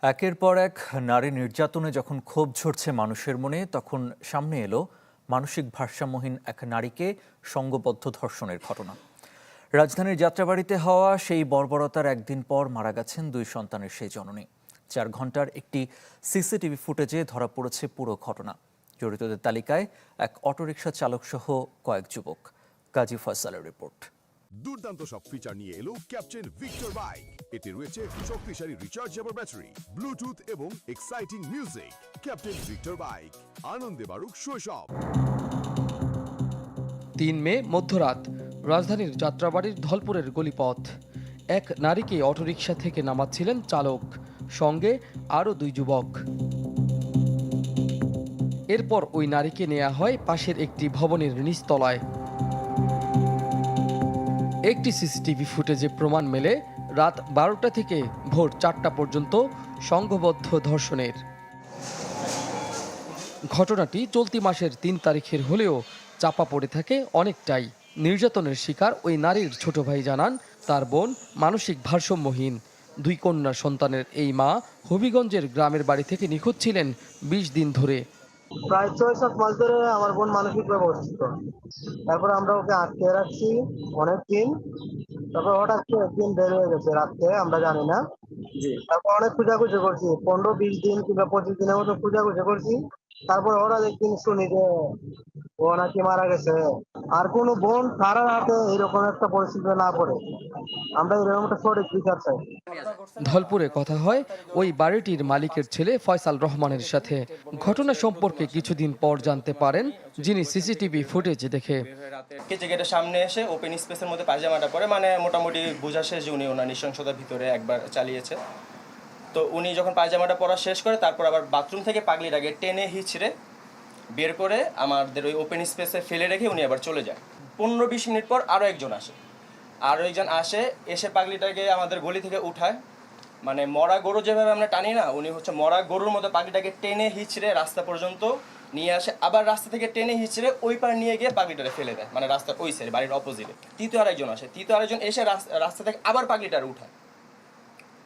একের পর এক নারী নির্যাতনে যখন ক্ষোভ ঝরছে মানুষের মনে, তখন সামনে এলো মানসিক ভারসাম্যহীন এক নারীকে সংঘবদ্ধ ধর্ষণের ঘটনা। রাজধানীর যাত্রাবাড়িতে হওয়া সেই বর্বরতার একদিন পর মারা গেছেন দুই সন্তানের সেই জননী। 4 ঘন্টার একটি সিসিটিভি ফুটেজে ধরা পড়েছে পুরো ঘটনা। জড়িতদের তালিকায় এক অটোরিকশা চালক সহ কয়েক যুবক। কাজী ফয়সালের রিপোর্ট। দুর্দান্ত সব ফিচার নিয়ে এলো ক্যাপ্টেন ভিক্টর বাইক। এতে রয়েছে শক্তিশালী রিচার্জেবল ব্যাটারি, ব্লুটুথ এবং exciting music. Captain Victor bike, আনন্দে বাড়ুক শৈশব। 3 মে মধ্যরাত রাজধানীর যাত্রাবাড়ির ধলপুরের গলিপথ। এক নারীকে অটোরিকশা থেকে নামাচ্ছিলেন চালক, সঙ্গে আরও 2 যুবক। এরপর ওই নারীকে নেওয়া হয় পাশের একটি ভবনের নিচতলায়। একটি সিসিটিভি ফুটেজে প্রমাণ মেলে রাত 12টা থেকে ভোর 4টা পর্যন্ত সংঘবদ্ধ ধর্ষণের। ঘটনাটি চলতি মাসের 3 তারিখের হলেও চাপা পড়ে থাকে অনেকটাই। নির্যাতনের শিকার ওই নারীর ছোট ভাই জানান, তার বোন মানসিক ভারসাম্যহীন। 2 কন্যা সন্তানের এই মা হবিগঞ্জের গ্রামের বাড়ি থেকে নিখোঁজ ছিলেন 20 দিন ধরে। প্রায় 6-7 মাস ধরে আমার বোন মানসিকভাবে অসুস্থ। তারপর আমরা ওকে আটকে রাখছি অনেকদিন। তারপর হঠাৎ করে একদিন বের হয়ে গেছে রাত্রে, আমরা জানি না। তারপর অনেক খোঁজাখুঁজি করছি, 15-20 দিন কিংবা 25 দিনের মতো খোঁজাখুঁজি করছি। তারপর হঠাৎ একদিন শুনি যে ও নাকি মারা গেছে। আর কোনো বোন কারোর হাতে এরকম একটা পরিস্থিতি না পড়ে, আমরা এরকম একটা সঠিক বিচার চাই। ধলপুরে কথা হয় ওই বাড়িটির মালিকের ছেলে ফয়সাল রহমানের সাথে। ঘটনা সম্পর্কে কিছুদিন পর জানতে পারেন যিনি সিসিটিভি ফুটেজ দেখে। গেটের সামনে এসে ওপেন স্পেসের মধ্যে পায়জামাটা পরে, মানে মোটামুটি বোঝা শেষ যে উনি ওনার নৃশংসতার ভিতরে একবার চালিয়েছে। তো উনি যখন পায়জামাটা পরা শেষ করে তারপর আবার বাথরুম থেকে পাগলিটাকে টেনে হিচড়ে বের করে আমাদের ওই ওপেন স্পেসে ফেলে রেখে উনি আবার চলে যায়। 15-20 মিনিট পর আরও একজন আসে, এসে পাগলিটাকে আমাদের গলি থেকে উঠায়। মানে মরা গরু যেভাবে আমরা টানি না, উনি হচ্ছে মরা গরুর মতো পাগলিটাকে টেনে হিচড়ে রাস্তা পর্যন্ত নিয়ে আসে, আবার রাস্তা থেকে টেনে হিচড়ে ওই পার নিয়ে গিয়ে পাগলিটারে ফেলে দেয়, মানে রাস্তার ওই সাইডে বাড়ির অপোজিটে। তৃতীয় আরেকজন এসে রাস্তা থেকে আবার পাগলিটারে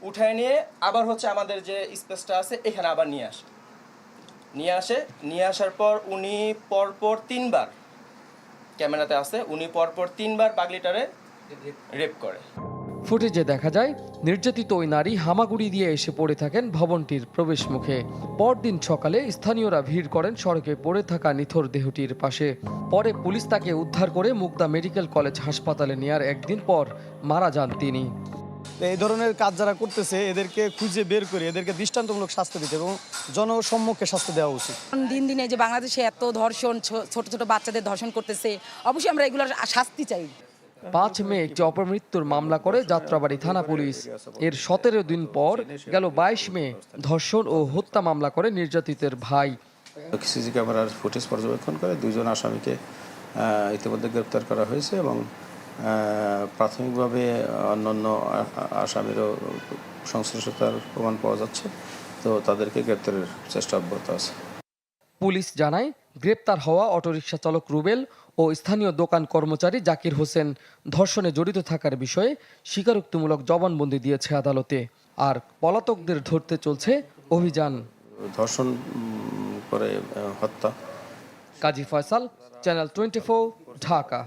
উঠায় নিয়ে আবার হচ্ছে আমাদের যে স্পেসটা আছে এখানে আবার নিয়ে আসার পর উনি পরপর 3বার ক্যামেরাতে আছে, উনি পরপর 3বার পাগলিটারে রেপ করে। ফুটেজে দেখা যায় নির্যাতিত ওই নারী হামাগুড়ি দিয়ে এসে পড়ে থাকেন ভবনটির প্রবেশ মুখে। পরদিন সকালে স্থানীয়রা ভিড় করেন সড়কে পড়ে থাকা নিথর দেহটির পাশে। পরে পুলিশ তাকে উদ্ধার করে মুগদা মেডিকেল কলেজ হাসপাতালে নেয়ার একদিন পর মারা যান তিনি। এই ধরনের কাজ যারা করতেছে এদেরকে খুঁজে বের করে এদেরকে দৃষ্টান্তমূলক শাস্তি দিতে এবং জনসম্মুখে শাস্তি দেওয়া উচিত। দিন দিনে যে বাংলাদেশে এত ধর্ষণ, ছোট ছোট বাচ্চাদের ধর্ষণ করতেছে, অবশ্যই আমরা এগুলোর শাস্তি চাই। 5 মে একটি অপমৃত্যুর মামলা করে যাত্রাবাড়ি থানা পুলিশ। এর 17 দিন পর গেল 22 মে ধর্ষণ ও হত্যা মামলা করে নির্যাতিতের ভাই। সিসি ক্যামেরার ফুটেজ পর্যবেক্ষণ করে 2 জন আসামিকে ইতিমধ্যে গ্রেপ্তার করা হয়েছে এবং প্রাথমিকভাবে অন্যান্য আসামিরও সংশ্লিষ্টতার প্রমাণ পাওয়া যাচ্ছে, তো তাদেরকে গ্রেপ্তারের চেষ্টা অব্যাহত আছে। পুলিশ জানায় গ্রেপ্তার হওয়া অটোরিকশা চালক রুবেল ও স্থানীয় দোকান কর্মচারী জাকির হোসেন ধর্ষণে জড়িত থাকার বিষয়ে স্বীকারোক্তিমূলক জবানবন্দি দিয়েছে আদালতে। আর পলাতকদের ধরতে চলছে অভিযান। ধর্ষণ করে হত্যা। কাজী ফয়সাল, চ্যানেল 24, ঢাকা।